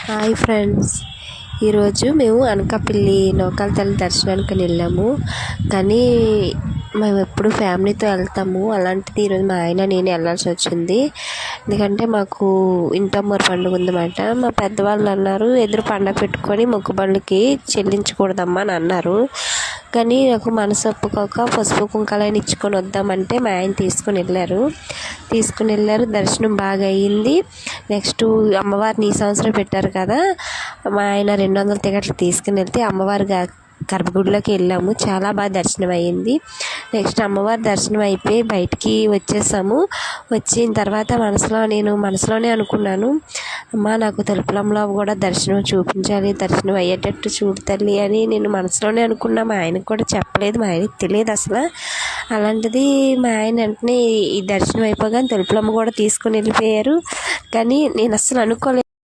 Hi friends, ఈరోజు మేము అనకాపల్లి నూకాల తల్లి దర్శనానికి వెళ్ళాము. కానీ మేము ఎప్పుడు ఫ్యామిలీతో వెళ్తాము, అలాంటిది ఈరోజు మా ఆయన నేను వెళ్ళాల్సి వచ్చింది. ఎందుకంటే మాకు ఇంటమ్మూరు పండుగ ఉందన్నమాట. మా పెద్దవాళ్ళు అన్నారు, ఎదురు పండగ పెట్టుకొని మొక్కుబళ్ళకి చెల్లించకూడదమ్మా అని అన్నారు. కానీ నాకు మనసు ఒప్పుకోక పసుపు కుంకాలని ఇచ్చుకొని వద్దామంటే మా ఆయన తీసుకుని వెళ్ళారు. దర్శనం బాగా అయ్యింది. నెక్స్ట్ అమ్మవారిని ఈ సంవత్సరం పెట్టారు కదా, మా ఆయన 200 టికెట్లు తీసుకుని వెళ్తే అమ్మవారి గర్భగుడిలోకి వెళ్ళాము. చాలా బాగా దర్శనం అయ్యింది. నెక్స్ట్ అమ్మవారి దర్శనం అయిపోయి బయటికి వచ్చేసాము. వచ్చిన తర్వాత మనసులోనే అనుకున్నాను, అమ్మ నాకు తలుపులంలో కూడా దర్శనం చూపించాలి, దర్శనం అయ్యేటట్టు చూడు తల్లి అని నేను మనసులోనే అనుకున్నా. మా ఆయనకు కూడా చెప్పలేదు, మా ఆయనకు తెలియదు అసలు. అలాంటిది మా ఆయన వెంటనే ఈ దర్శనం అయిపోగానే తలుపులమ్మ కూడా తీసుకుని వెళ్ళిపోయారు. కానీ నేను అస్సలు అనుకోలేదు.